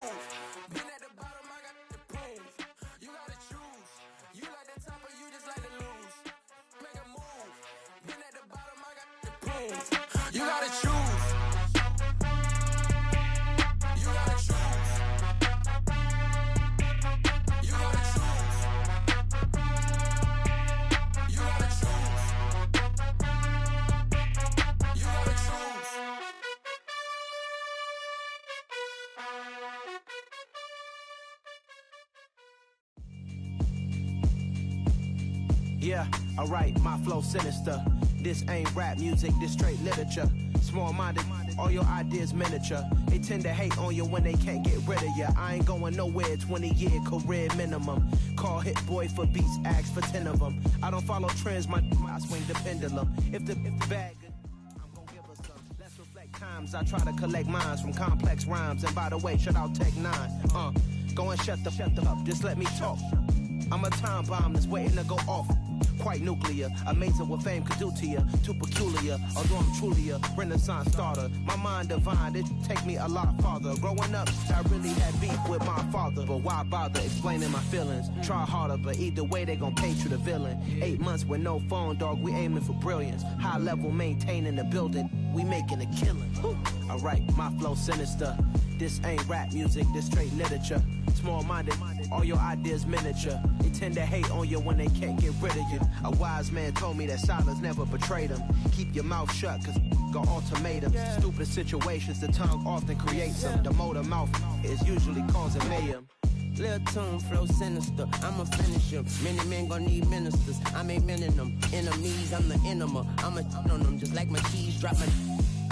Been at the bottom, I got the proof. You gotta choose. You like the top or you just like to lose. Make a move. Been at the bottom, I got the proof. You gotta choose. You gotta choose. You gotta choose. You gotta choose. You gotta choose. Yeah, alright, my flow sinister. This ain't rap music, this straight literature. Small-minded, all your ideas miniature. They tend to hate on you when they can't get rid of you. I ain't going nowhere, 20-year career minimum. Call Hit Boy for beats, ask for 10 of them. I don't follow trends, I swing the pendulum. If the bag good, I'm gon' give her some. Let's reflect times, I try to collect minds from complex rhymes. And by the way, shout out Tech 9. Go and shut the up, just let me talk. I'm a time bomb that's waiting to go off. Quite nuclear, amazing what fame could do to you. Too peculiar, although I'm truly a renaissance starter. My mind divine, it take me a lot farther. Growing up, I really had beef with my father. But why bother explaining my feelings? Try harder, but either way they gon' paint you the villain. 8 months with no phone, dog, we aiming for brilliance. High level maintaining the building, we making a killing. Alright, my flow sinister. This ain't rap music, this straight literature. Small-minded, all your ideas miniature. They tend to hate on you when they can't get rid of you. A wise man told me that silence never betrayed him. Keep your mouth shut, cause got ultimatums. Stupid situations, the tongue often creates them. The motor mouth is usually causing mayhem. Lil' tune, flow sinister, I'ma finish him. Many men gon' need ministers, I'm aiming them. Enemies, I'm the enema. I'ma on them, just like my keys drop my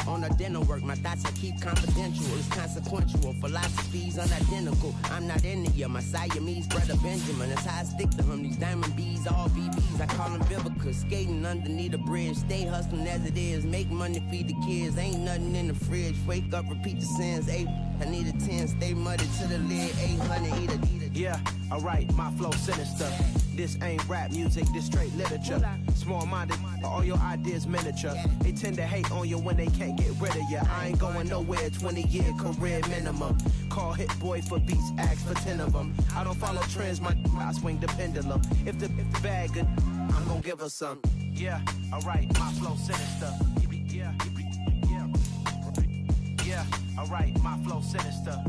on the dental work. My thoughts I keep confidential, it's consequential. Philosophies unidentical, I'm not into you. My Siamese brother Benjamin, that's how I stick to him. These diamond bees, all BBs, I call them Vivica. Skating underneath a bridge, stay hustling as it is. Make money, feed the kids, ain't nothing in the fridge. Wake up, repeat the sins, 8, I need a 10. Stay muddy to the lid, 800, eat a. Yeah, alright, my flow sinister. This ain't rap music, this straight literature. Small-minded, all your ideas miniature. They tend to hate on you when they can't get rid of you. I ain't going nowhere, 20-year career minimum. Call Hit Boy for beats, ask for 10 of them. I don't follow trends, I swing the pendulum. If the bag good, I'm gon' give her some. Yeah, alright, my flow sinister. Yeah, alright, my flow sinister.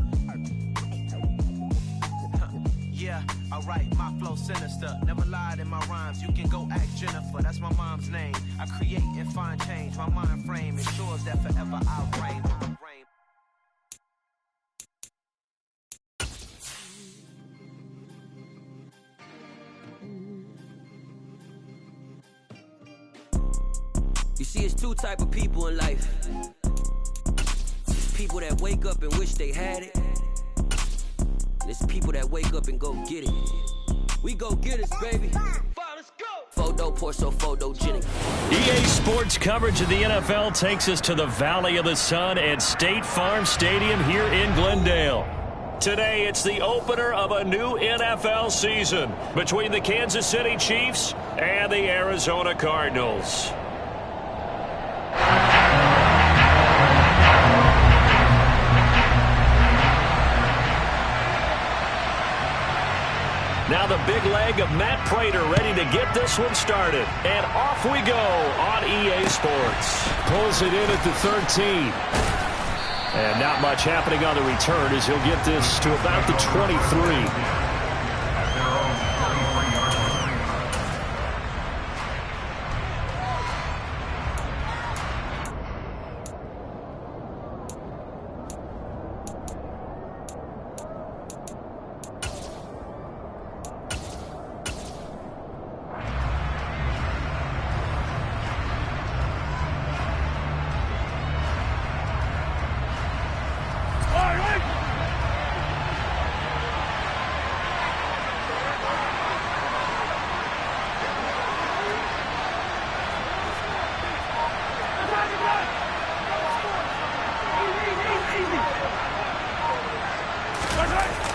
Yeah, alright, my flow sinister. Never lied in my rhymes, you can go ask Jennifer. That's my mom's name. I create and find change. My mind frame ensures that forever I'll reign. You see, it's two type of people in life. It's people that wake up and wish they had it. There's people that wake up and go get it. We go get it, baby. Let's go. Photo Porso photogenic. EA Sports coverage of the NFL takes us to the Valley of the Sun at State Farm Stadium here in Glendale. Today, it's the opener of a new NFL season between the Kansas City Chiefs and the Arizona Cardinals. Now the big leg of Matt Prater ready to get this one started. And off we go on EA Sports. Pulls it in at the 13. And not much happening on the return as he'll get this to about the 23.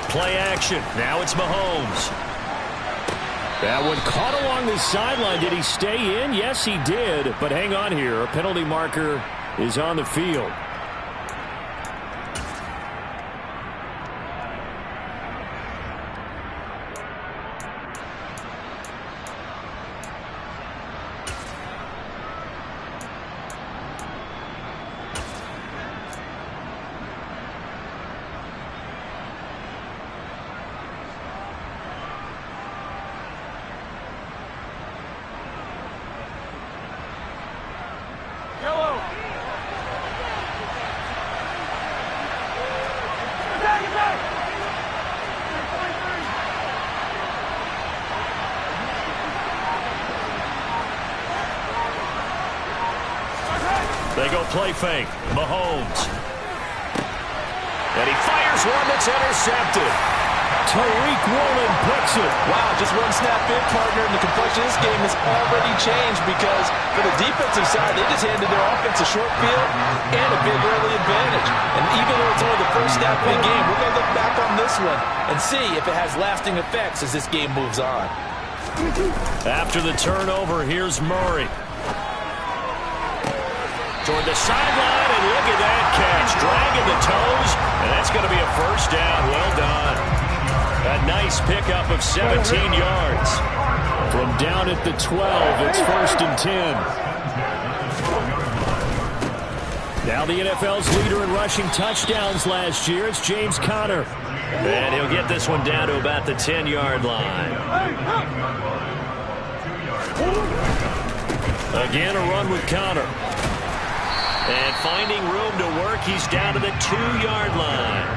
Play action. Now it's Mahomes. That one caught along the sideline. Did he stay in? Yes, he did. But hang on here. A penalty marker is on the field. They go play fake. Mahomes. And he fires one that's intercepted. Tariq Woolen picks it. Wow, just one snap in, partner, and the complexion of this game has already changed because for the defensive side, they just handed their offense a short field and a big early advantage. And even though it's only the first snap of the game, we're going to look back on this one and see if it has lasting effects as this game moves on. After the turnover, here's Murray. Toward the sideline, and look at that catch. Dragging the toes, and that's going to be a first down. Well done. A nice pickup of 17 yards. From down at the 12, it's 1st and 10. Now the NFL's leader in rushing touchdowns last year, it's James Conner. And he'll get this one down to about the 10-yard line. Again, a run with Conner. And finding room to work, he's down to the 2-yard line.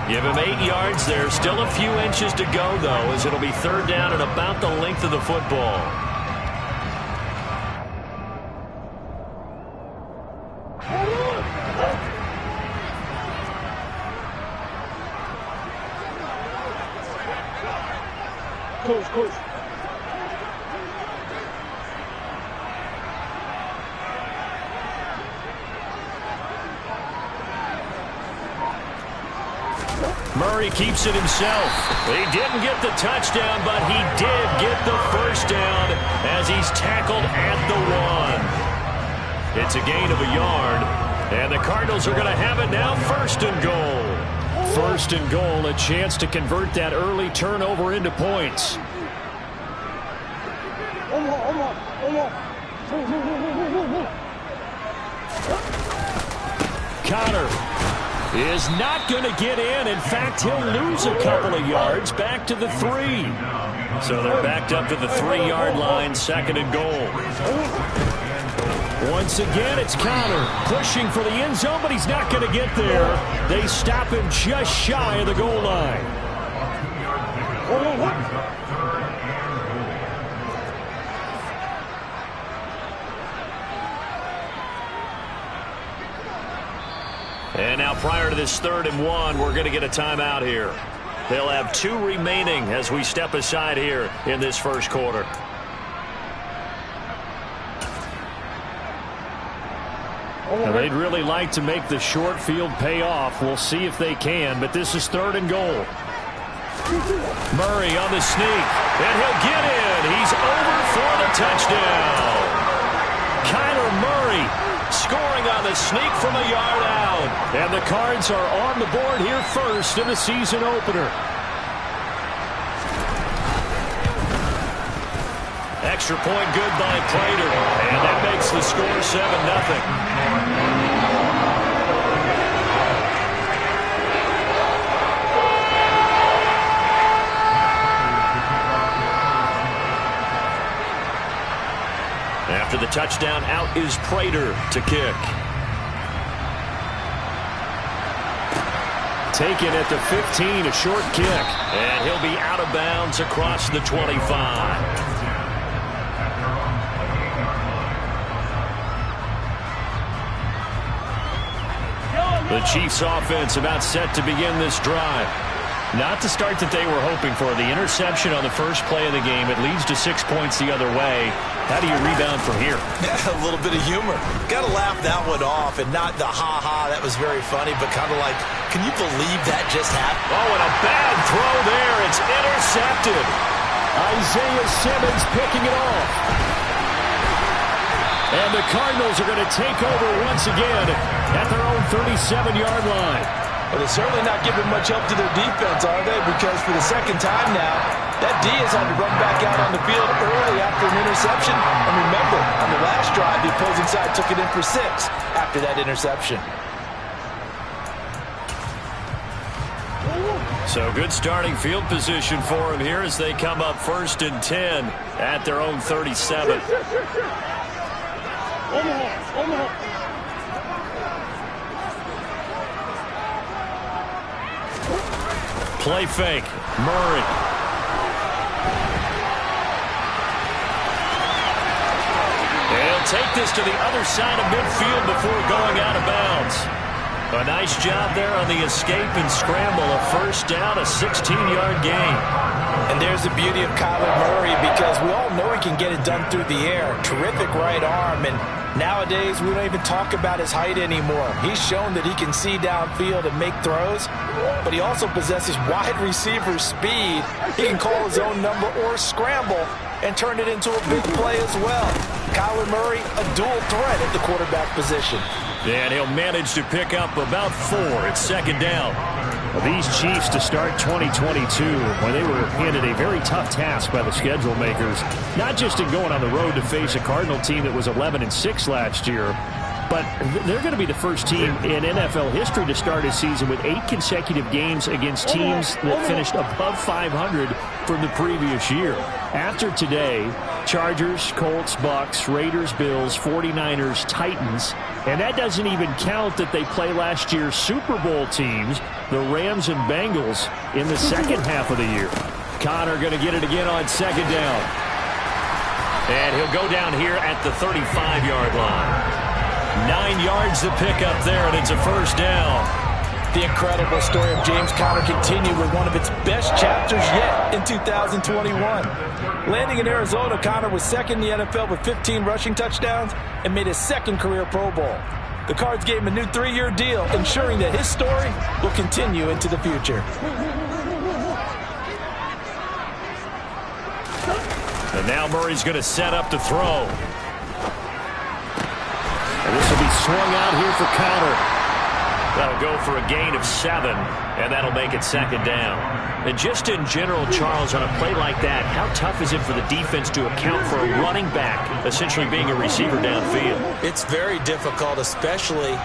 Give him 8 yards there. Still a few inches to go, though, as it'll be 3rd down and about the length of the football. Coach. Murray keeps it himself. He didn't get the touchdown, but he did get the first down as he's tackled at the 1. It's a gain of a yard, and the Cardinals are going to have it now 1st and goal. 1st and goal, a chance to convert that early turnover into points. Conner is not going to get in. In fact, he'll lose a couple of yards back to the 3. So they're backed up to the 3-yard line, 2nd and goal. Once again, it's Conner pushing for the end zone, but he's not going to get there. They stop him just shy of the goal line. And now prior to this 3rd and 1, we're going to get a timeout here. They'll have 2 remaining as we step aside here in this first quarter. Now, they'd really like to make the short field pay off. We'll see if they can, but this is 3rd and goal. Murray on the sneak, and he'll get in. He's over for the touchdown. Kyler Murray scoring on the sneak from a yard out. And the Cards are on the board here first in the season opener. Extra point good by Prater, and that makes the score 7-0. After the touchdown, out is Prater to kick. Taken at the 15, a short kick. And he'll be out of bounds across the 25. The Chiefs offense about set to begin this drive. Not the start that they were hoping for. The interception on the first play of the game. It leads to 6 points the other way. How do you rebound from here? A little bit of humor. Got to laugh that one off, and not the ha-ha, that was very funny, but kind of like, can you believe that just happened? Oh, and a bad throw there. It's intercepted. Isaiah Simmons picking it off. And the Cardinals are going to take over once again at their own 37-yard line. Well, they're certainly not giving much help to their defense, are they? Because for the second time now, that D has had to run back out on the field early after an interception. And remember, on the last drive, the opposing side took it in for 6 after that interception. So good starting field position for them here as they come up 1st and 10 at their own 37. Play fake. Murray. He'll They'll take this to the other side of midfield before going out of bounds. A nice job there on the escape and scramble. A first down, a 16-yard gain. And there's the beauty of Kyler Murray, because we all know he can get it done through the air. Terrific right arm, and nowadays we don't even talk about his height anymore. He's shown that he can see downfield and make throws, but he also possesses wide receiver speed. He can call his own number or scramble and turn it into a big play as well. Kyler Murray, a dual threat at the quarterback position. And he'll manage to pick up about 4 at second down. Well, these Chiefs to start 2022, when they were handed a very tough task by the schedule makers, not just in going on the road to face a Cardinal team that was 11-6 last year, but they're going to be the first team in NFL history to start a season with 8 consecutive games against teams that finished above 500 from the previous year. After today, Chargers, Colts, Bucks, Raiders, Bills, 49ers, Titans, and that doesn't even count that they play last year's Super Bowl teams, the Rams and Bengals, in the second half of the year. Connor going to get it again on second down. And he'll go down here at the 35-yard line. 9 yards to pick up there, and it's a first down. The incredible story of James Conner continued with one of its best chapters yet in 2021. Landing in Arizona, Conner was second in the NFL with 15 rushing touchdowns and made his second career Pro Bowl. The Cards gave him a new 3-year deal, ensuring that his story will continue into the future. And now Murray's going to set up to throw. And this will be swung out here for Conner. That'll go for a gain of 7, and that'll make it second down. And just in general, Charles, on a play like that, how tough is it for the defense to account for a running back essentially being a receiver downfield? It's very difficult, especially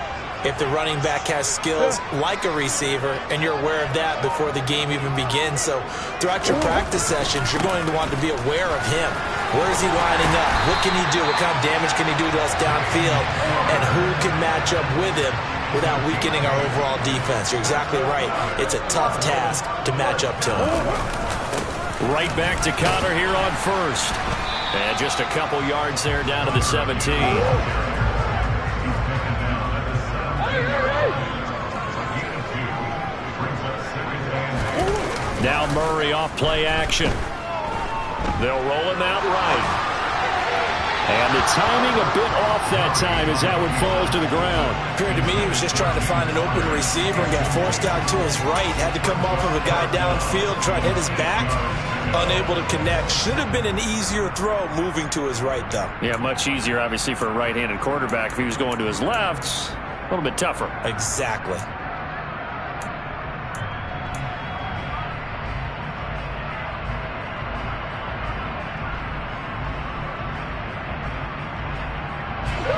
if the running back has skills like a receiver, and you're aware of that before the game even begins. So throughout your practice sessions, you're going to want to be aware of him. Where is he lining up? What can he do? What kind of damage can he do to us downfield? And who can match up with him without weakening our overall defense? You're exactly right. It's a tough task to match up to him. Right back to Conner here on first. And just a couple yards there down to the 17. Now Murray off play action. They'll roll him out right. And the timing a bit off that time as that one falls to the ground. Appeared to me he was just trying to find an open receiver and got forced out to his right. Had to come off of a guy downfield, try to hit his back. Unable to connect. Should have been an easier throw moving to his right, though. Yeah, much easier, obviously, for a right-handed quarterback. If he was going to his left, a little bit tougher. Exactly.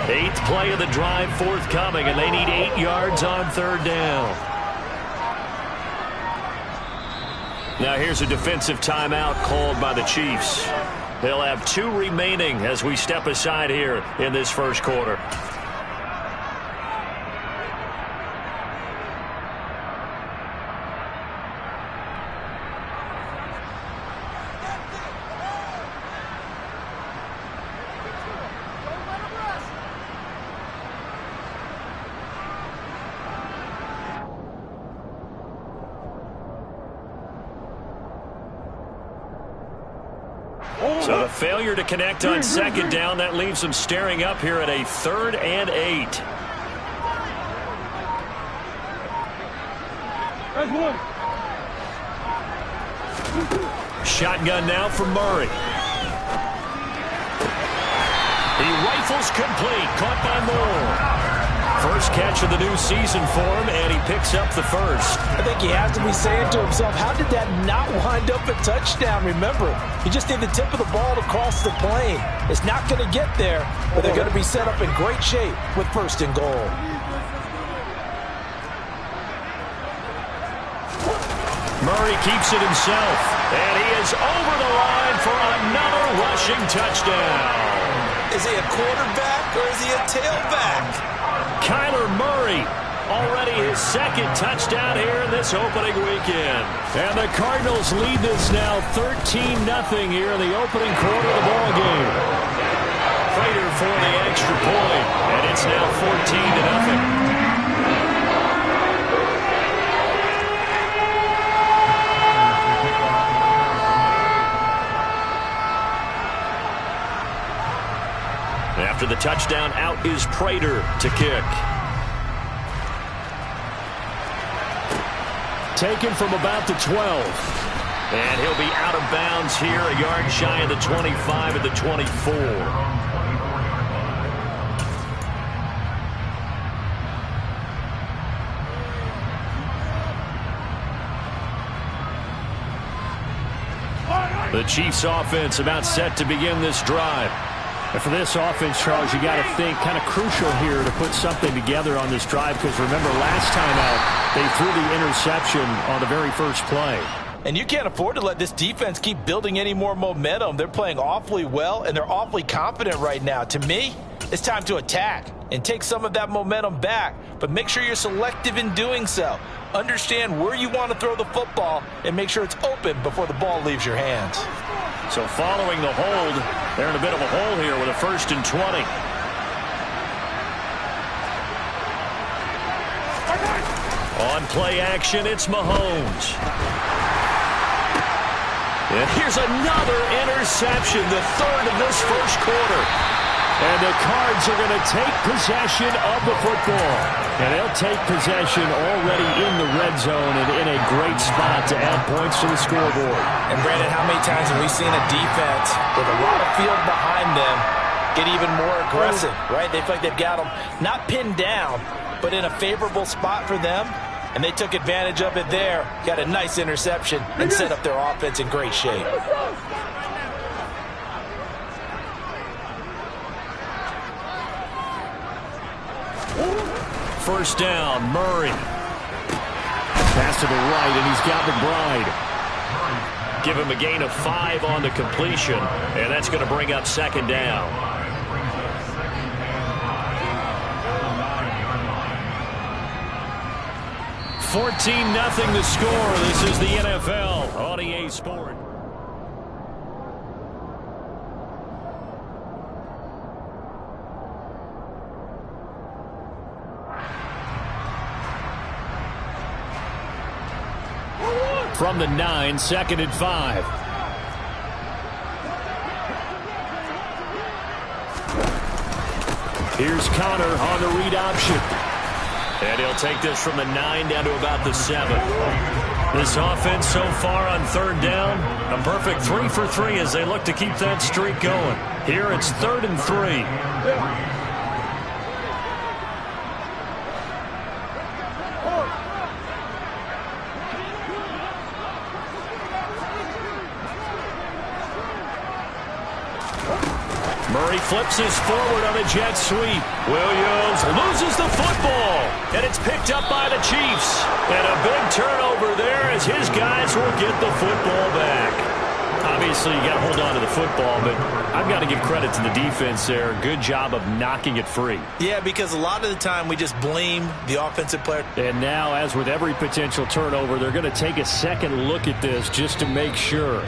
Eighth play of the drive forthcoming, and they need 8 yards on third down. Now here's a defensive timeout called by the Chiefs. They'll have 2 remaining as we step aside here in this first quarter. So the failure to connect on second down, that leaves them staring up here at a 3rd and 8. Shotgun now from Murray. He rifles complete, caught by Moore. First catch of the new season for him, and he picks up the first. I think he has to be saying to himself, how did that not wind up a touchdown? Remember, he just did the tip of the ball to cross the plane. It's not going to get there, but they're going to be set up in great shape with 1st and goal. Murray keeps it himself, and he is over the line for another rushing touchdown. Is he a quarterback or is he a tailback? Kyler Murray, already his 2nd touchdown here in this opening weekend. And the Cardinals lead this now 13-0 here in the opening quarter of the ball game. Prater for the extra point, and it's now 14-0. After the touchdown, out is Prater to kick. Taken from about the 12. And he'll be out of bounds here, a yard shy of the 25 at the 24. The Chiefs offense about set to begin this drive. And for this offense, Charles, you got to think kind of crucial here to put something together on this drive, because remember last time out they threw the interception on the very first play. And you can't afford to let this defense keep building any more momentum. They're playing awfully well, and they're awfully confident right now. To me, it's time to attack and take some of that momentum back, but make sure you're selective in doing so. Understand where you want to throw the football and make sure it's open before the ball leaves your hands. So following the hold, they're in a bit of a hole here with a 1st and 20. On play action, it's Mahomes. And here's another interception, the 3rd of this first quarter. And the Cards are going to take possession of the football. And they'll take possession already in the red zone and in a great spot to add points to the scoreboard. And Brandon, how many times have we seen a defense with a lot of field behind them get even more aggressive, right? They feel like they've got them not pinned down, but in a favorable spot for them. And they took advantage of it there, got a nice interception, and set up their offense in great shape. First down, Murray. Pass to the right, and he's got McBride. Give him a gain of 5 on the completion, and that's going to bring up 2nd down. $14-0 the score. This is the NFL on EA Sport. From the 9, 2nd and 5. Here's Connor on the read option. And he'll take this from the 9 down to about the 7. This offense so far on 3rd down, a perfect 3 for 3 as they look to keep that streak going. Here it's 3rd and 3. Murray flips this forward on a jet sweep. Williams loses the football, and it's picked up by the Chiefs. And a big turnover there as his guys will get the football back. Obviously, you got to hold on to the football, but I've got to give credit to the defense there. Good job of knocking it free. Yeah, because a lot of the time we just blame the offensive player. And now, as with every potential turnover, they're going to take a second look at this just to make sure.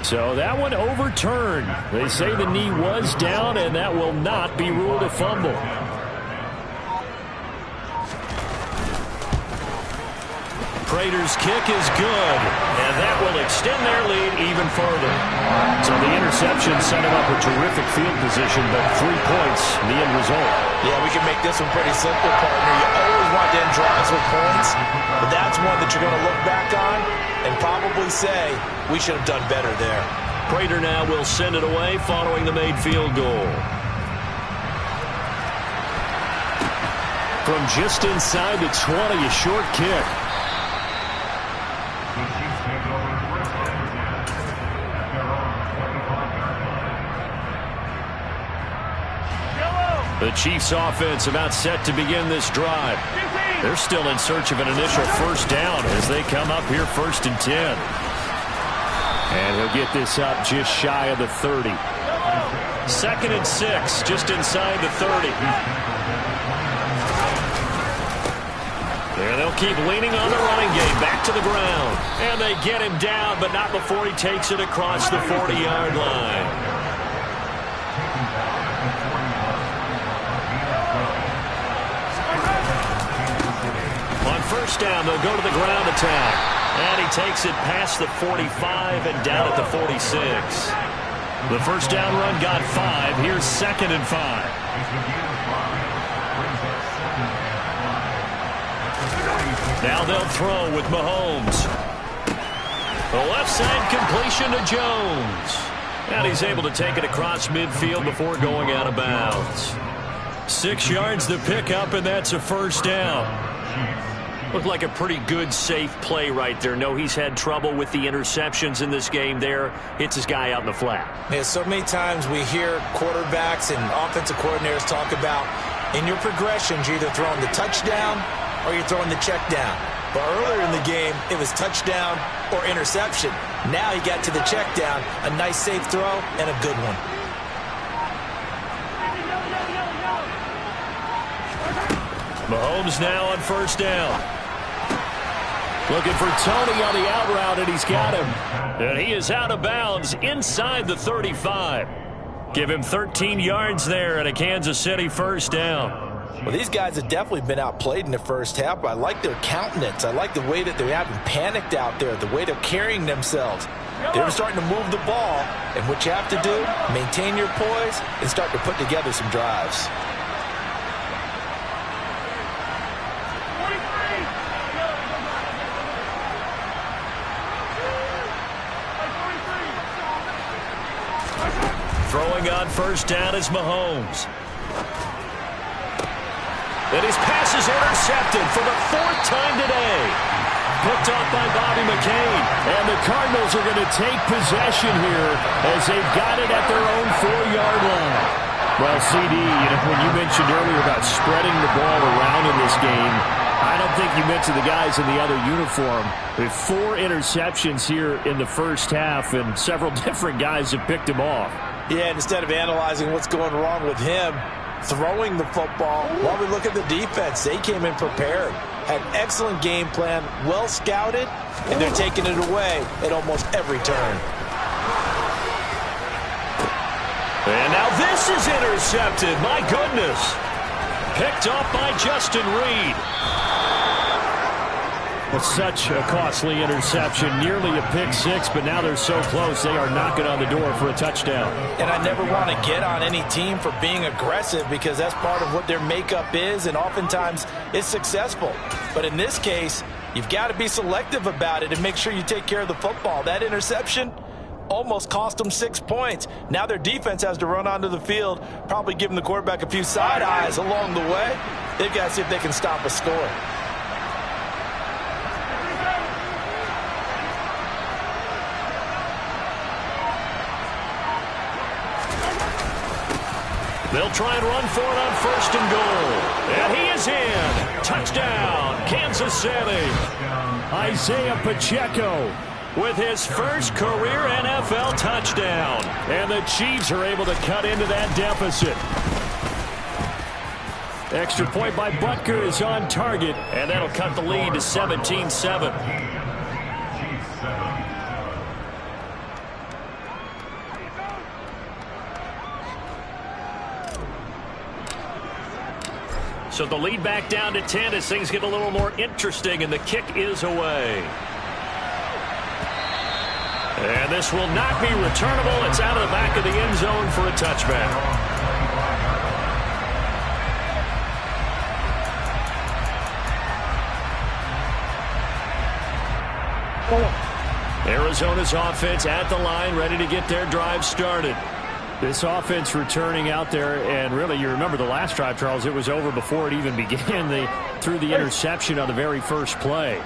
So that one overturned. They say the knee was down, and that will not be ruled a fumble. Prater's kick is good, and that will extend their lead even further. So the interception set him up a terrific field position, but 3 points, the end result. Yeah, we can make this one pretty simple, partner. You always want to end drives with points, but that's one that you're going to look back on and probably say, we should have done better there. Prater now will send it away following the made field goal. From just inside the 20, a short kick. The Chiefs offense about set to begin this drive. They're still in search of an initial 1st down as they come up here 1st and 10. And he'll get this up just shy of the 30. 2nd and 6, just inside the 30. And they'll keep leaning on the running game. Back to the ground. And they get him down, but not before he takes it across the 40-yard line. On first down, they'll go to the ground attack. And he takes it past the 45 and down at the 46. The first down run got 5. Here's 2nd and 5. Now they'll throw with Mahomes. The left side completion to Jones. And he's able to take it across midfield before going out of bounds. 6 yards to pick up, and that's a first down. Looked like a pretty good, safe play right there. No, he's had trouble with the interceptions in this game there. Hits his guy out in the flat. Yeah, so many times we hear quarterbacks and offensive coordinators talk about in your progressions, you're either throwing the touchdown or you're throwing the check down. But earlier in the game, it was touchdown or interception. Now he got to the check down, a nice safe throw, and a good one. Mahomes now on first down. Looking for Tony on the out route, and he's got him. And he is out of bounds inside the 35. Give him 13 yards there and a Kansas City first down. Well, these guys have definitely been outplayed in the first half, but I like their countenance. I like the way that they're having panicked out there, the way they're carrying themselves. They're starting to move the ball, and what you have to do, maintain your poise and start to put together some drives. Throwing on first down is Mahomes. And his pass is intercepted for the 4th time today. Picked off by Bobby McCain. And the Cardinals are going to take possession here as they've got it at their own 4-yard line. Well, CD, when you mentioned earlier about spreading the ball around in this game, I don't think you mentioned the guys in the other uniform. With 4 interceptions here in the first half, and several different guys have picked him off. Yeah, and instead of analyzing what's going wrong with him, throwing the football, while we look at the defense, they came in prepared. Had an excellent game plan, well scouted, and they're taking it away at almost every turn. And now this is intercepted. My goodness. Picked off by Justin Reed. It's such a costly interception, nearly a pick six, but now they're so close they are knocking on the door for a touchdown. And I never want to get on any team for being aggressive because that's part of what their makeup is, and oftentimes it's successful. But in this case, you've got to be selective about it and make sure you take care of the football. That interception almost cost them 6 points. Now their defense has to run onto the field, probably giving the quarterback a few side eyes along the way. They've got to see if they can stop a score. They'll try and run for it on first and goal. And he is in. Touchdown, Kansas City. Isaiah Pacheco with his first career NFL touchdown. And the Chiefs are able to cut into that deficit. Extra point by Butker is on target, and that'll cut the lead to 17-7. So the lead back down to 10 as things get a little more interesting, and the kick is away. And this will not be returnable. It's out of the back of the end zone for a touchback. Arizona's offense at the line, ready to get their drive started. This offense returning out there, and really, you remember the last drive, Charles, it was over before it even began. They threw the interception on the very first play.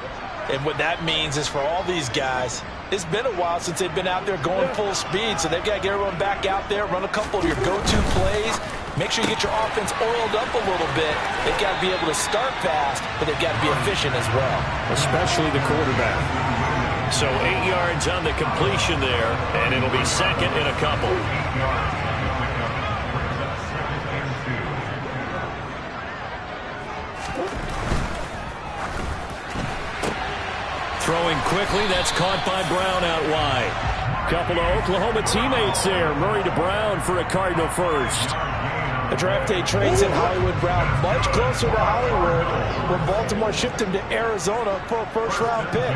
And what that means is for all these guys, it's been a while since they've been out there going full speed, so they've got to get everyone back out there, run a couple of your go-to plays, make sure you get your offense oiled up a little bit. They've got to be able to start fast, but they've got to be efficient as well. Especially the quarterback. So 8 yards on the completion there, and it'll be second and a couple. throwing quickly. That's caught by Brown out wide. Couple of Oklahoma teammates there. Murray to Brown for a Cardinal first. The draft day trades in Hollywood Brown much closer to Hollywood when Baltimore shipped him to Arizona for a first-round pick.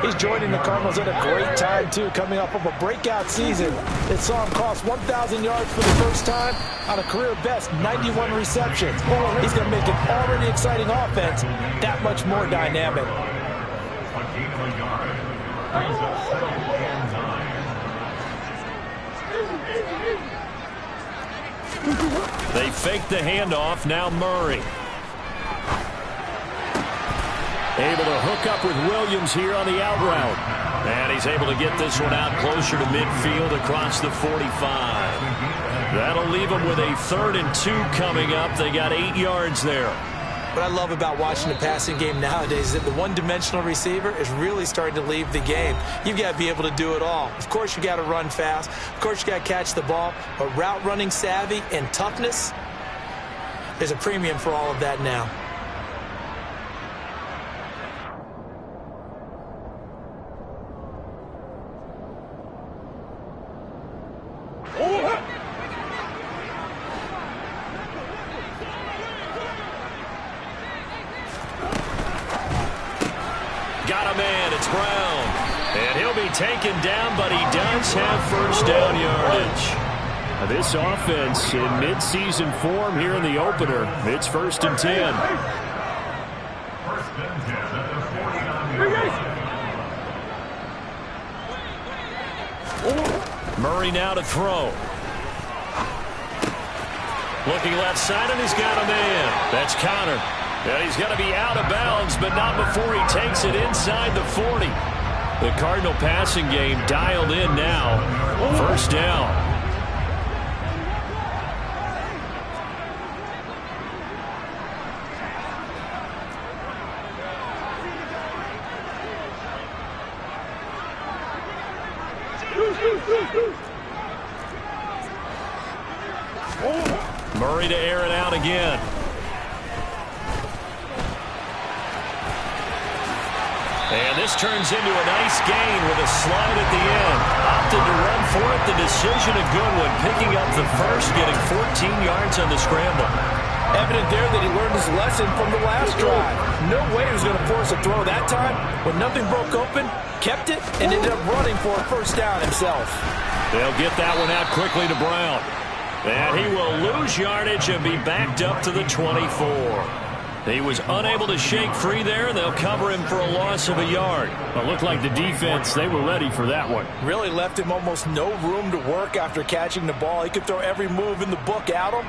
He's joining the Cardinals at a great time, too, coming off of a breakout season that saw him cross 1,000 yards for the first time on a career-best 91 receptions. He's going to make an already exciting offense that much more dynamic. They fake the handoff. Now Murray. Able to hook up with Williams here on the out route. And he's able to get this one out closer to midfield across the 45. That'll leave them with a 3rd and 2 coming up. They got 8 yards there. What I love about watching the passing game nowadays is that the one-dimensional receiver is really starting to leave the game. You've got to be able to do it all. Of course, you got to run fast. Of course, you got to catch the ball. But route running savvy and toughness, there's a premium for all of that now. Got a man, it's Brown. And he'll be taken down, but he does have first down yardage. This offense in mid-season form here in the opener. It's 1st and 10. Murray now to throw. Looking left side, and he's got a man. That's Connor. And he's going to be out of bounds, but not before he takes it inside the 40. The Cardinal passing game dialed in now. First down. Murray to air it out again. And this turns into a nice gain with a slide at the end. Opted to run for it. The decision a good one. Picking up the first, getting 14 yards on the scramble. Evident there that he learned his lesson from the last drive. No way he was going to force a throw that time. When nothing broke open, kept it, and ended up running for a first down himself. They'll get that one out quickly to Brown. And he will lose yardage and be backed up to the 24. He was unable to shake free there. They'll cover him for a loss of a yard. It looked like the defense, they were ready for that one. Really left him almost no room to work after catching the ball. He could throw every move in the book at him.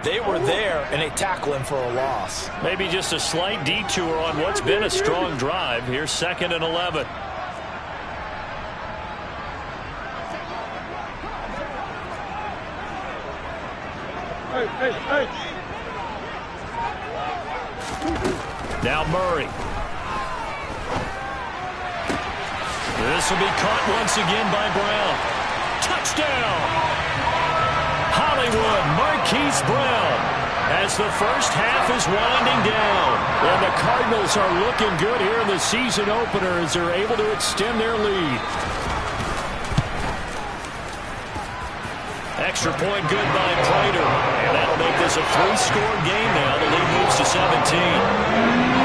They were there, and they tackle him for a loss. Maybe just a slight detour on what's been a strong drive. Here's 2nd and 11. Hey. Now Murray. This will be caught once again by Brown. Touchdown! Hollywood, Marquise Brown, as the first half is winding down. And the Cardinals are looking good here in the season opener as they're able to extend their lead. Extra point good by Prater. And that'll make this a 3-score game now. The lead moves to 17.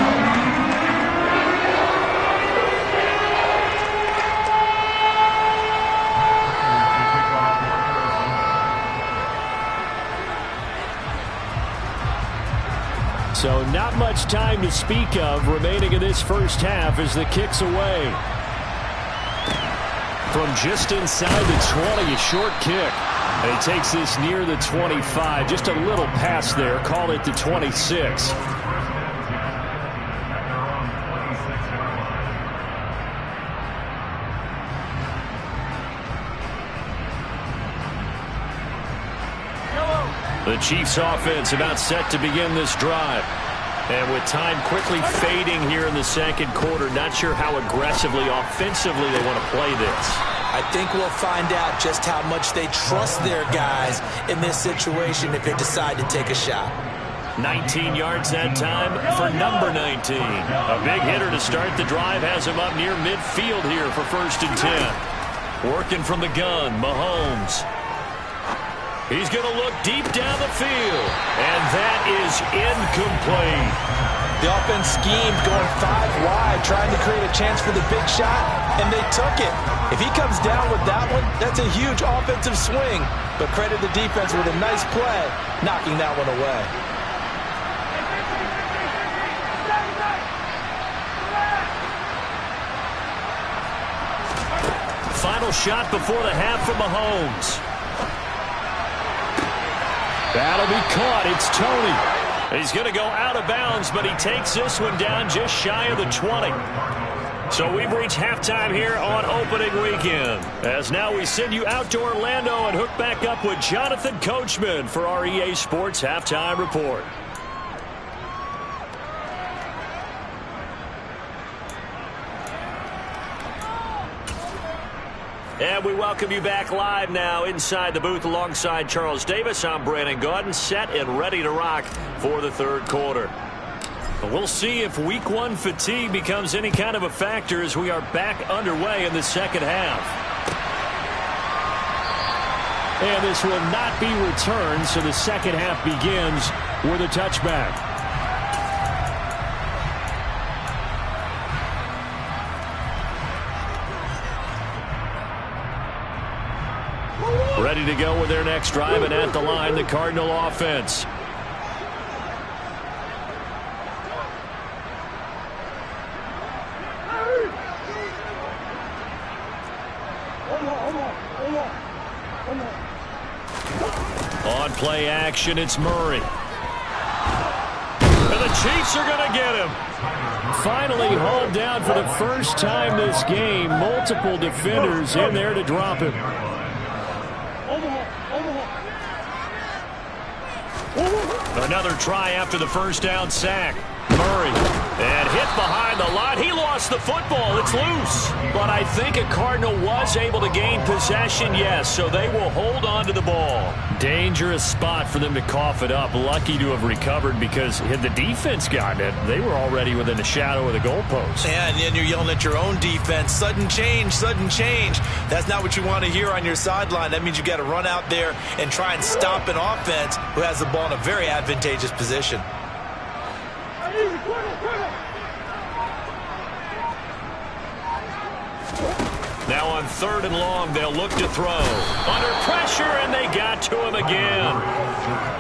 So not much time to speak of remaining in this first half as the kick's away. From just inside the 20, a short kick. And he takes this near the 25. Just a little pass there. Call it the 26. The Chiefs offense about set to begin this drive. And with time quickly fading here in the second quarter, not sure how aggressively, offensively they want to play this. I think we'll find out just how much they trust their guys in this situation if they decide to take a shot. 19 yards that time for number 19. A big hitter to start the drive has him up near midfield here for 1st and 10. Working from the gun, Mahomes. He's going to look deep down the field, and that is incomplete. The offense schemed going 5 wide, trying to create a chance for the big shot, and they took it. If he comes down with that one, that's a huge offensive swing. But credit the defense with a nice play, knocking that one away. Final shot before the half from Mahomes. That'll be caught. It's Tony. He's going to go out of bounds, but he takes this one down just shy of the 20. So we've reached halftime here on opening weekend. As now we send you out to Orlando and hook back up with Jonathan Coachman for our EA Sports Halftime Report. And we welcome you back live now inside the booth alongside Charles Davis. I'm Brandon Gaudin, set and ready to rock for the third quarter. We'll see if week 1 fatigue becomes any kind of a factor as we are back underway in the second half. And this will not be returned, so the second half begins with a touchback. Ready to go with their next drive, and at the line, the Cardinal offense. On play action, it's Murray. And the Chiefs are going to get him. Finally hauled down for the first time this game. Multiple defenders in there to drop him. Another try after the first down sack. Murray. And hit behind the line. He lost the football. It's loose. But I think a Cardinal was able to gain possession, yes, so they will hold on to the ball. Dangerous spot for them to cough it up. Lucky to have recovered because had the defense gotten it, they were already within the shadow of the goalpost. Yeah, and then you're yelling at your own defense. Sudden change, sudden change. That's not what you want to hear on your sideline. That means you got to run out there and try and stop an offense who has the ball in a very advantageous position. Now on 3rd and long, they'll look to throw. Under pressure, and they got to him again.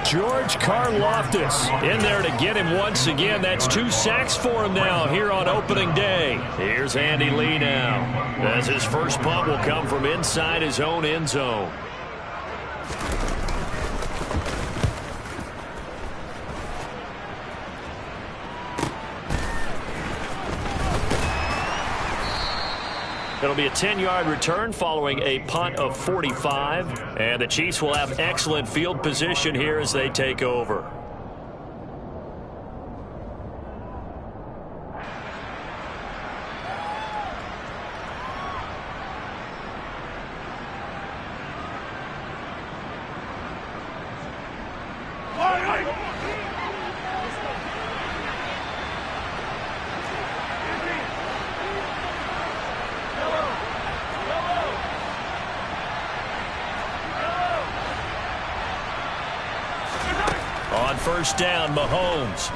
George Karlaftis in there to get him once again. That's 2 sacks for him now here on opening day. Here's Andy Lee now, as his first punt will come from inside his own end zone. It'll be a 10-yard return following a punt of 45. And the Chiefs will have excellent field position here as they take over. On first down, Mahomes.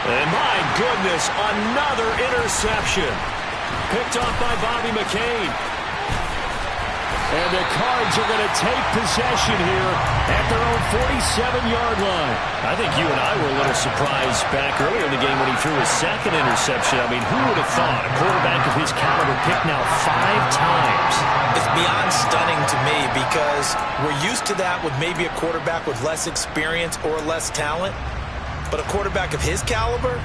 And my goodness, another interception. Picked off by Bobby McCain. And the Cards are going to take possession here at their own 47-yard line. I think you and I were a little surprised back earlier in the game when he threw his second interception. I mean, who would have thought a quarterback of his caliber picked now 5 times? It's beyond stunning to me because we're used to that with maybe a quarterback with less experience or less talent. But a quarterback of his caliber,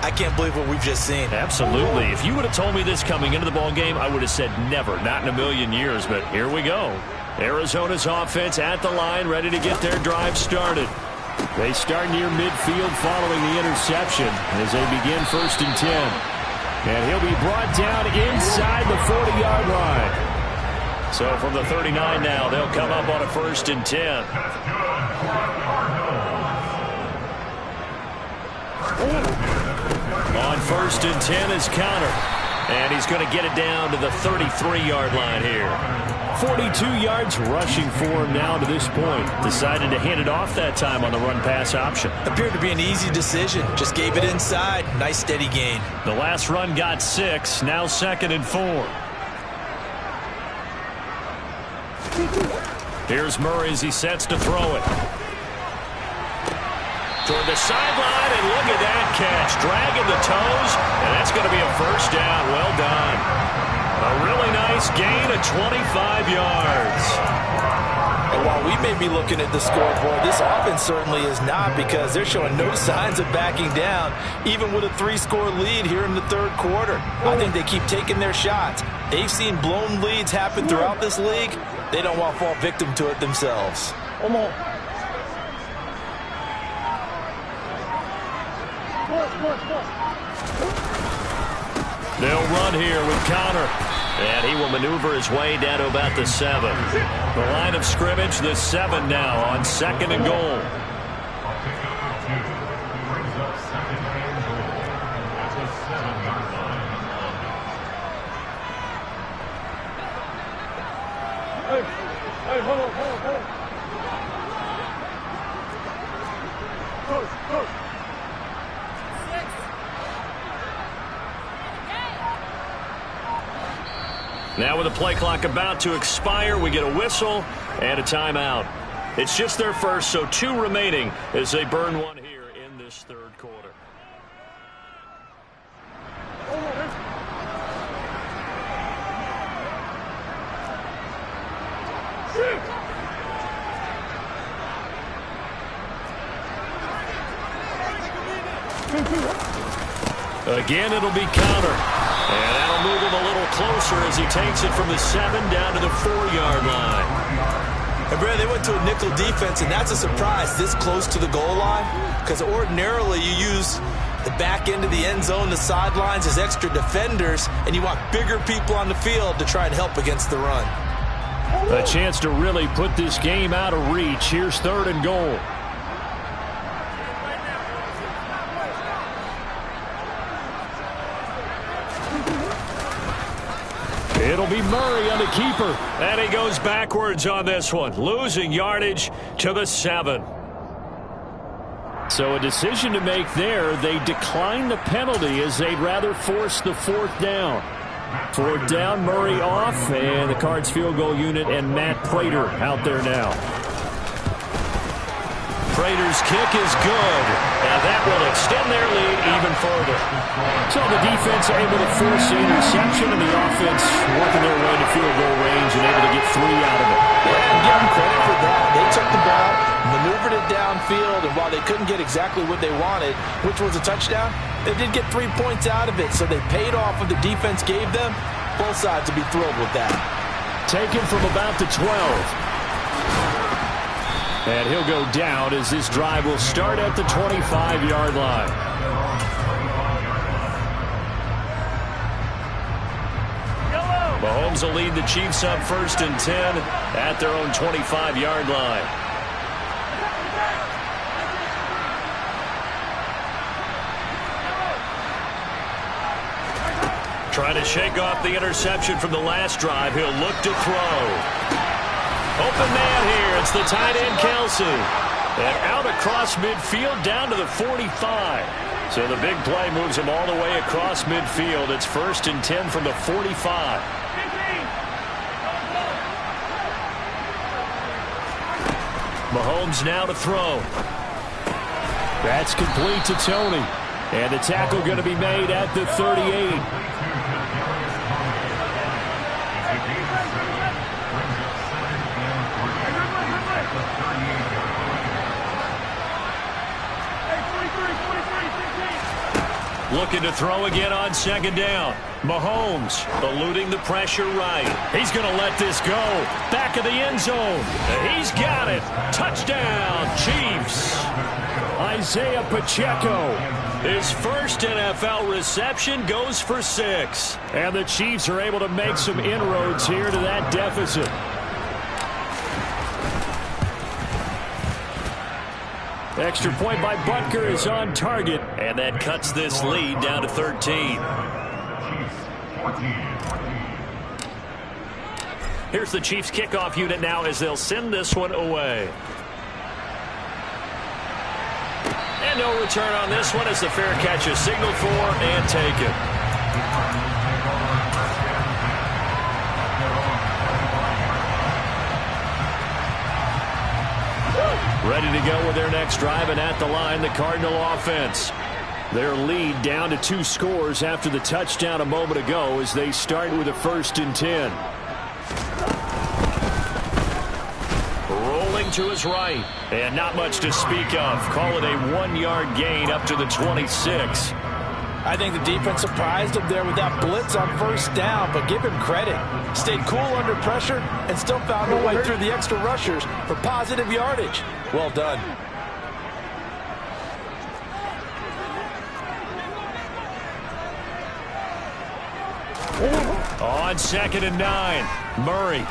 I can't believe what we've just seen. Absolutely. If you would have told me this coming into the ball game, I would have said never, not in a million years. But here we go. Arizona's offense at the line, ready to get their drive started. They start near midfield following the interception as they begin 1st and 10. And he'll be brought down inside the 40-yard line. So from the 39 now, they'll come up on a 1st and 10. On 1st and 10 is Conner. And he's going to get it down to the 33-yard line here. 42 yards rushing for him now to this point. Decided to hand it off that time on the run-pass option. Appeared to be an easy decision. Just gave it inside. Nice steady gain. The last run got 6. Now 2nd and 4. Here's Murray as he sets to throw it. Toward the sideline, and look at that catch. Dragging the toes, and that's going to be a 1st down. Well done. A really nice gain of 25 yards. And while we may be looking at the scoreboard, this offense certainly is not, because they're showing no signs of backing down, even with a 3-score lead here in the 3rd quarter. I think they keep taking their shots. They've seen blown leads happen throughout this league. They don't want to fall victim to it themselves. They'll run here with Conner. And he will maneuver his way down to about the 7. The line of scrimmage, the 7 now on 2nd and goal. Now with the play clock about to expire, we get a whistle and a timeout. It's just their first, so 2 remaining as they burn one here in this 3rd quarter. Again, it'll be Conner. And that'll move him a little closer as he takes it from the 7 down to the 4-yard line. And Brad, they went to a nickel defense, and that's a surprise this close to the goal line, because ordinarily you use the back end of the end zone, the sidelines as extra defenders, and you want bigger people on the field to try and help against the run. A chance to really put this game out of reach. Here's 3rd and goal. It'll be Murray on the keeper. And he goes backwards on this one, losing yardage to the 7. So a decision to make there. They decline the penalty as they'd rather force the 4th down. 4th down, Murray off, and the Cards field goal unit and Matt Prater out there now. Prater's kick is good, and that will extend their lead even further. So the defense able to force the interception, and the offense working their way to field goal range and able to get 3 out of it. Yeah, and give them credit for that. They took the ball, maneuvered it downfield, and while they couldn't get exactly what they wanted, which was a touchdown, they did get 3 points out of it, so they paid off what the defense gave them. Both sides will be thrilled with that. Taken from about the 12. And he'll go down as this drive will start at the 25-yard line. Mahomes will lead the Chiefs up 1st and 10 at their own 25-yard line. Trying to shake off the interception from the last drive. He'll look to throw. Open man here. It's the tight end, Kelsey. And out across midfield down to the 45. So the big play moves him all the way across midfield. It's 1st and 10 from the 45. Mahomes now to throw. That's complete to Tony. And the tackle going to be made at the 38. Looking to throw again on 2nd down. Mahomes eluding the pressure right. He's going to let this go. Back of the end zone. He's got it. Touchdown, Chiefs. Isaiah Pacheco. His first NFL reception goes for 6. And the Chiefs are able to make some inroads here to that deficit. Extra point by Butker is on target. And that cuts this lead down to 13. Here's the Chiefs kickoff unit now as they'll send this one away. And no return on this one as the fair catch is signaled for and taken. Ready to go with their next drive, and at the line, the Cardinal offense. Their lead down to 2 scores after the touchdown a moment ago as they start with a 1st and 10. Rolling to his right, and not much to speak of. Call it a 1-yard gain up to the 26. I think the defense surprised him there with that blitz on 1st down, but give him credit. Stayed cool under pressure and still found a way through the extra rushers for positive yardage. Well done. On 2nd and 9, Murray.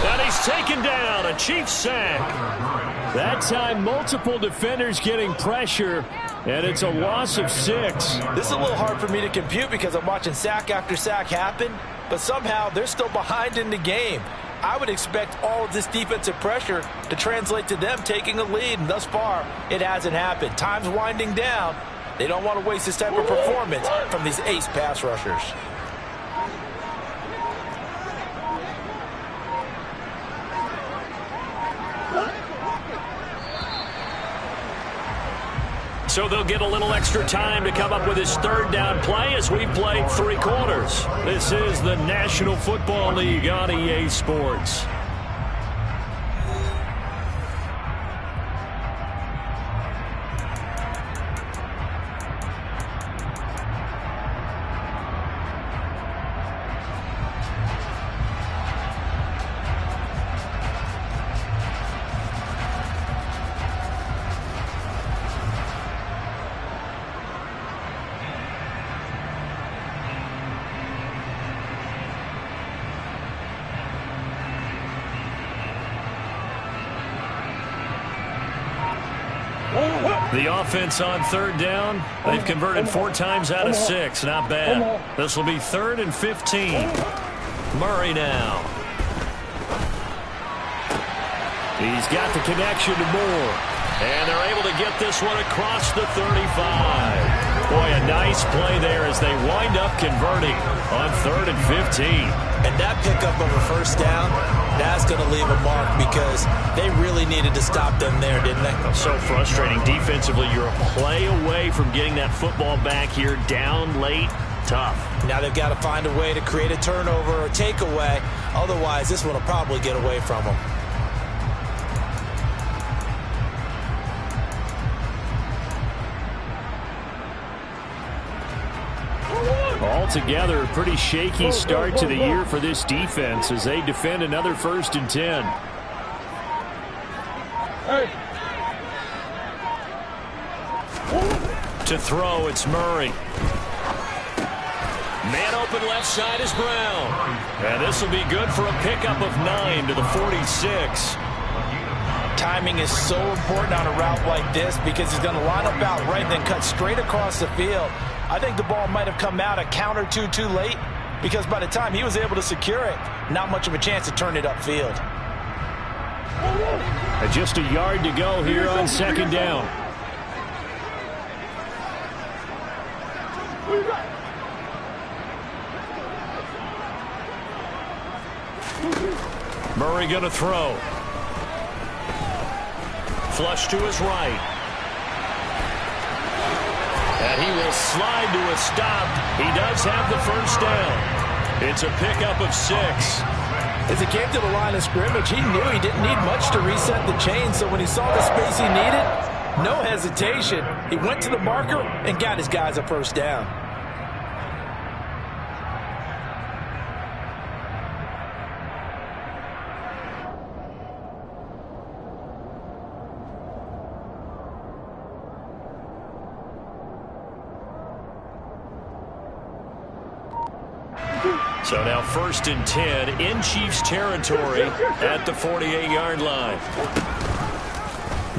And he's taken down, a Chiefs sack. That time, multiple defenders getting pressure, and it's a loss of 6. This is a little hard for me to compute because I'm watching sack after sack happen, but somehow they're still behind in the game. I would expect all of this defensive pressure to translate to them taking a lead, and thus far, it hasn't happened. Time's winding down. They don't want to waste this type of performance from these ace pass rushers. So they'll get a little extra time to come up with his 3rd down play as we played 3 quarters. This is the National Football League on EA Sports. The offense on 3rd down, they've converted 4 times out of 6. Not bad. This will be 3rd and 15. Murray now. He's got the connection to Moore. And they're able to get this one across the 35. Boy, a nice play there as they wind up converting on 3rd and 15. And that pickup of a 1st down, that's going to leave a mark because they really needed to stop them there, didn't they? So frustrating. Defensively, you're a play away from getting that football back here down late. Tough. Now they've got to find a way to create a turnover or takeaway. Otherwise, this one will probably get away from them. Altogether, a pretty shaky start to the year for this defense as they defend another 1st and 10. To throw, it's Murray. Man open left side is Brown. And this will be good for a pickup of 9 to the 46. Timing is so important on a route like this because he's going to line up out right and then cut straight across the field. I think the ball might have come out a count or two too late because by the time he was able to secure it, not much of a chance to turn it upfield. And just a yard to go here on 2nd down. Murray going to throw. Flush to his right. And he will slide to a stop. He does have the 1st down. It's a pickup of 6. As he came to the line of scrimmage, he knew he didn't need much to reset the chain. So when he saw the space he needed, no hesitation. He went to the marker and got his guys a 1st down. So now 1st and 10 in Chiefs territory at the 48-yard line.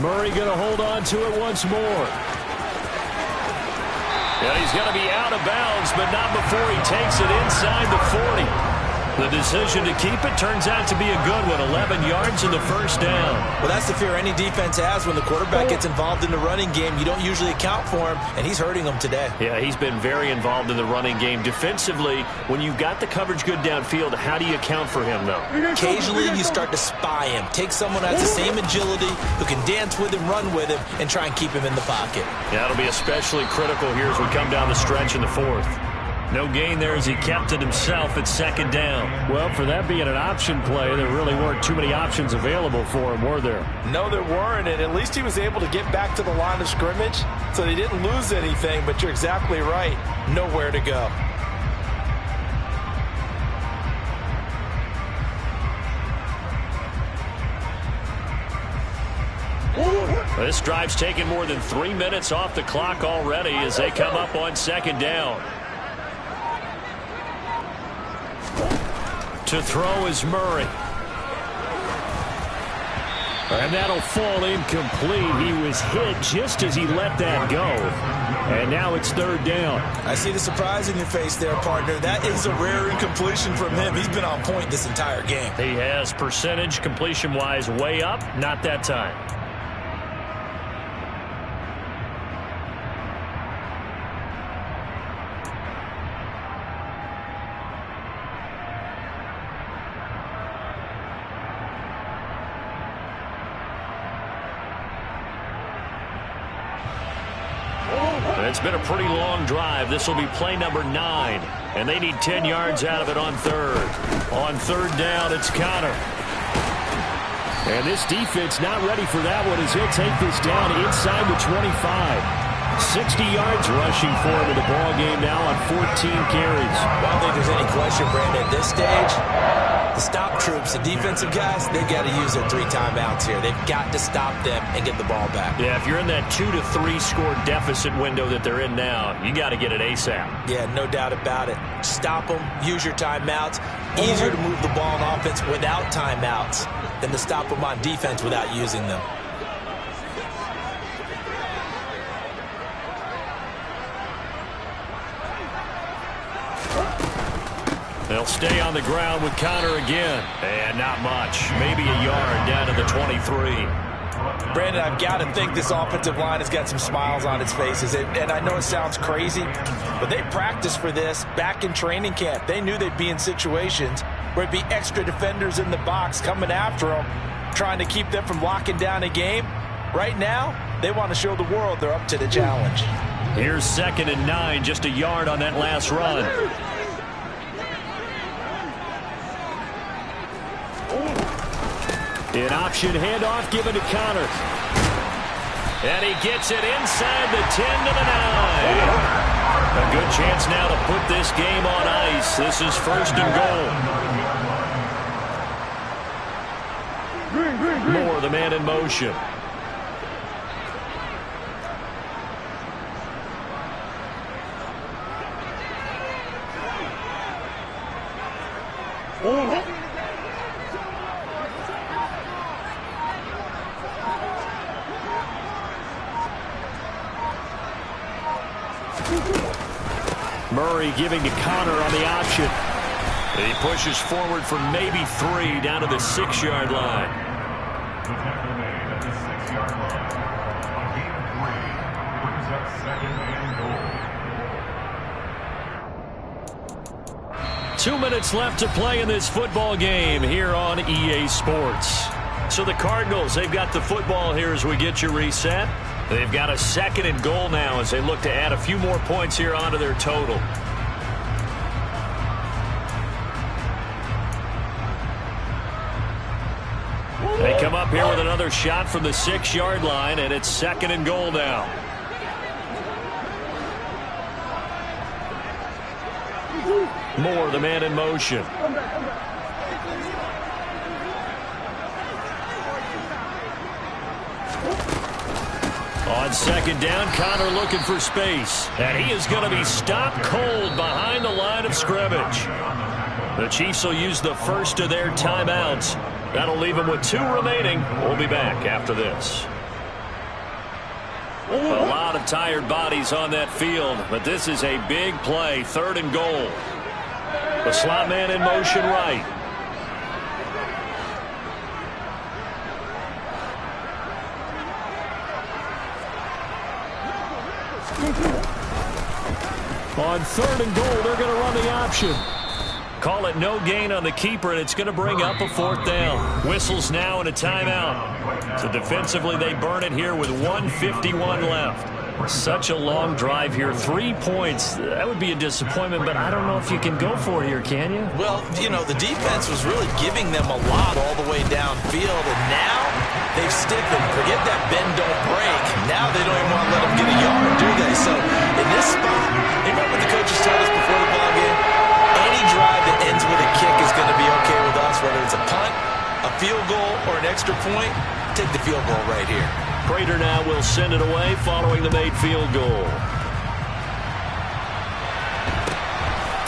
Murray going to hold on to it once more. And he's going to be out of bounds, but not before he takes it inside the 40. The decision to keep it turns out to be a good one. 11 yards in the first down. Well, that's the fear any defense has when the quarterback gets involved in the running game. You don't usually account for him, and he's hurting them today. Yeah, he's been very involved in the running game. Defensively, when you've got the coverage good downfield, how do you account for him, though? Occasionally, you start to spy him. Take someone who has the same agility, who can dance with him, run with him, and try and keep him in the pocket. Yeah, that'll be especially critical here as we come down the stretch in the 4th. No gain there as he kept it himself at 2nd down. Well, for that being an option play, there really weren't too many options available for him, were there? No, there weren't, and at least he was able to get back to the line of scrimmage, so they didn't lose anything, but you're exactly right. Nowhere to go. This drive's taken more than 3 minutes off the clock already as they come up on 2nd down. To throw is Murray. And that'll fall incomplete. He was hit just as he let that go. And now it's 3rd down. I see the surprise in your face there, partner. That is a rare incompletion from him. He's been on point this entire game. He has percentage completion-wise way up. Not that time. It's been a pretty long drive. This will be play number 9. And they need 10 yards out of it on 3rd. On 3rd down, it's Connor. And this defense not ready for that one as he'll take this down inside the 25. 60 yards rushing for him in the ball game now on 14 carries. I don't think there's any question, Brandon, at this stage. The stop troops, the defensive guys, they've got to use their 3 timeouts here. They've got to stop them and get the ball back. Yeah, if you're in that 2 to 3 score deficit window that they're in now, you got to get it ASAP. Yeah, no doubt about it. Stop them, use your timeouts. Easier to move the ball on offense without timeouts than to stop them on defense without using them. They'll stay on the ground with Connor again. And not much. Maybe a yard down to the 23. Brandon, I've got to think this offensive line has got some smiles on its faces. And I know it sounds crazy, but they practiced for this back in training camp. They knew they'd be in situations where it'd be extra defenders in the box coming after them, trying to keep them from locking down a game. Right now, they want to show the world they're up to the challenge. Here's 2nd and 9, just a yard on that last run. An option handoff given to Connor. And he gets it inside the 10 to the 9. A good chance now to put this game on ice. This is 1st and goal. Moore, the man in motion. Murray giving to Connor on the option. He pushes forward for maybe 3 down to the 6-yard line. The tackle made at the 6-yard line. A gain of 3 brings up 2nd and goal. 2 minutes left to play in this football game here on EA Sports. So the Cardinals, they've got the football here as we get you reset. They've got a 2nd and goal now as they look to add a few more points here onto their total. They come up here with another shot from the 6-yard line, and it's 2nd and goal now. Moore, the man in motion. On 2nd down, Connor looking for space. And he is going to be stopped cold behind the line of scrimmage. The Chiefs will use the first of their timeouts. That'll leave them with 2 remaining. We'll be back after this. A lot of tired bodies on that field, but this is a big play, 3rd and goal. The slot man in motion right. On 3rd and goal, they're going to run the option. Call it no gain on the keeper, and it's going to bring up a 4th down. Whistles now and a timeout. So defensively, they burn it here with 1:51 left. Such a long drive here. 3 points. That would be a disappointment, but I don't know if you can go for it here, can you? Well, you know, the defense was really giving them a lot all the way downfield, and now they've stiffened. Forget that bend, don't break. Now they don't even want to let them get a yard, do they? So in this spot, remember what the coaches told us before the ball game? Any drive that ends with a kick is going to be okay with us, whether it's a punt, a field goal, or an extra point. Take the field goal right here. Prater now will send it away following the made field goal.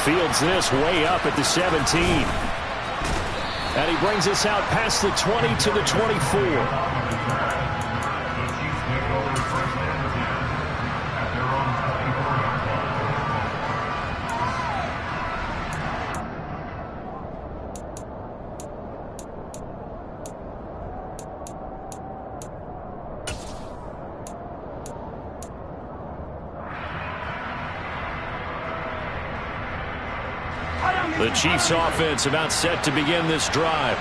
Fields this way up at the 17. And he brings us out past the 20 to the 24. The Chiefs offense about set to begin this drive.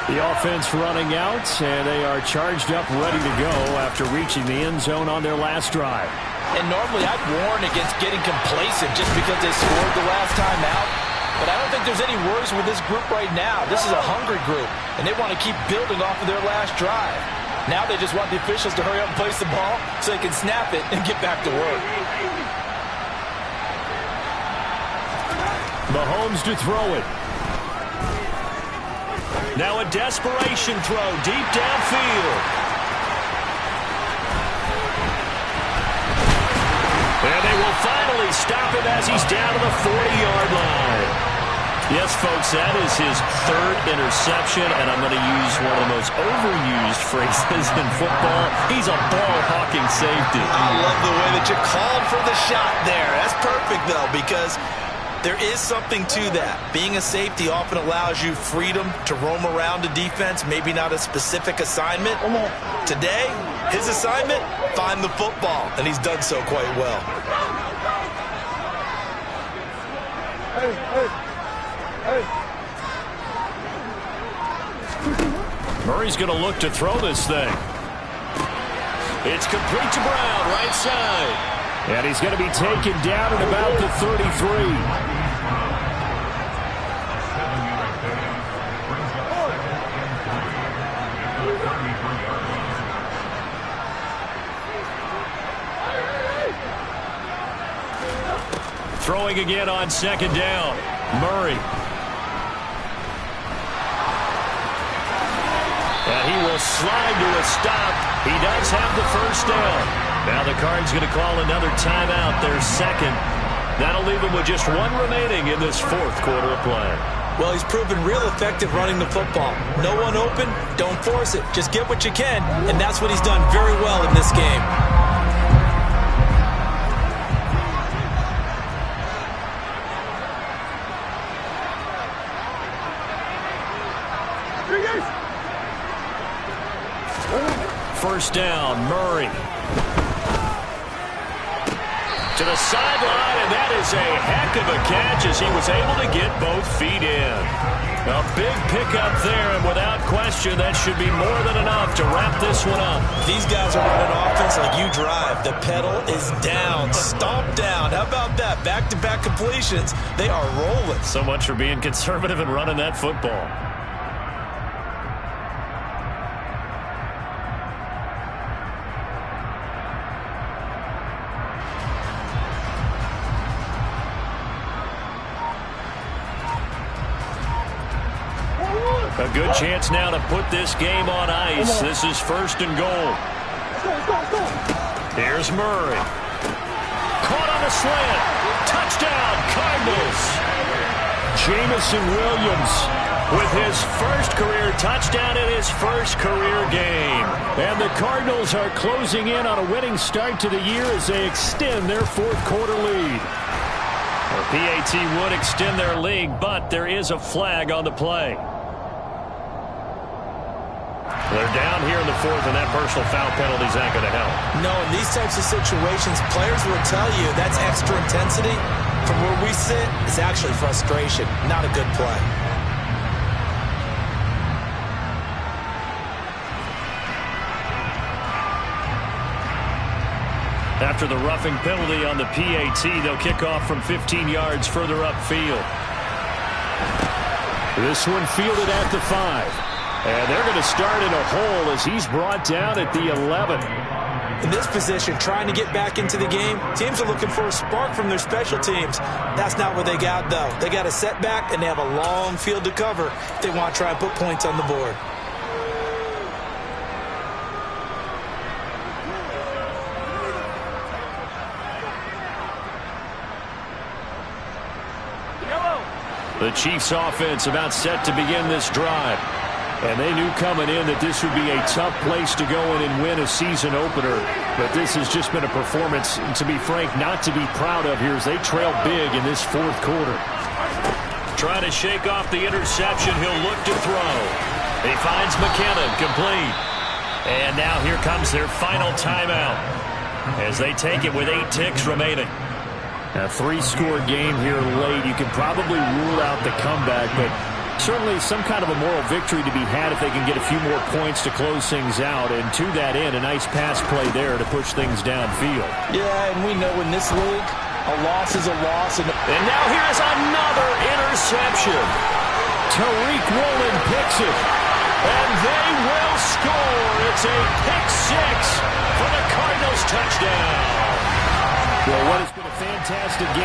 The offense running out, and they are charged up, ready to go after reaching the end zone on their last drive. And normally I'd warn against getting complacent just because they scored the last time out. But I don't think there's any worries with this group right now. This is a hungry group, and they want to keep building off of their last drive. Now they just want the officials to hurry up and place the ball so they can snap it and get back to work. Mahomes to throw it. Now a desperation throw deep downfield. And they will finally stop him as he's down to the 40-yard line. Yes, folks, that is his 3rd interception, and I'm going to use one of the most overused phrases in football. He's a ball-hawking safety. I love the way that you called for the shot there. That's perfect, though, because there is something to that. Being a safety often allows you freedom to roam around a defense, maybe not a specific assignment. Today, his assignment, find the football, and he's done so quite well. Murray's going to look to throw this thing. It's complete to Brown, right side. And he's going to be taken down at about the 33. Throwing again on 2nd down. Murray. And he will slide to a stop. He does have the 1st down. Now the Cards going to call another timeout, their 2nd. That'll leave him with just 1 remaining in this 4th quarter of play. Well, he's proven real effective running the football. No one open, don't force it. Just get what you can, and that's what he's done very well in this game. First down, Murray. To the sideline, and that is a heck of a catch as he was able to get both feet in. A big pickup there, and without question, that should be more than enough to wrap this one up. These guys are running offense like you drive. The pedal is down, stomp down. How about that? Back-to-back completions. They are rolling. So much for being conservative and running that football. A good chance now to put this game on ice. This is 1st and goal. Here's Murray. Caught on a slant. Touchdown, Cardinals. Jameson Williams with his first career touchdown in his first career game. And the Cardinals are closing in on a winning start to the year as they extend their fourth quarter lead. The PAT would extend their lead, but there is a flag on the play. They're down here in the fourth, and that personal foul penalty is not going to help. No, in these types of situations, players will tell you that's extra intensity. From where we sit, it's actually frustration, not a good play. After the roughing penalty on the PAT, they'll kick off from 15 yards further upfield. This one fielded at the 5. And they're going to start in a hole as he's brought down at the 11. In this position, trying to get back into the game, teams are looking for a spark from their special teams. That's not what they got, though. They got a setback, and they have a long field to cover if they want to try and put points on the board. The Chiefs offense about set to begin this drive. And they knew coming in that this would be a tough place to go in and win a season opener. But this has just been a performance, to be frank, not to be proud of here as they trail big in this fourth quarter. Trying to shake off the interception. He'll look to throw. He finds McKinnon complete. And now here comes their final timeout as they take it with 8 ticks remaining. A 3-score game here late. You can probably rule out the comeback, but certainly some kind of a moral victory to be had if they can get a few more points to close things out. And to that end, a nice pass play there to push things downfield. Yeah, and we know in this league, a loss is a loss. And now here's another interception. Tariq Woolen picks it. And they will score. It's a pick 6 for the Cardinals touchdown. Well, what has been a fantastic game.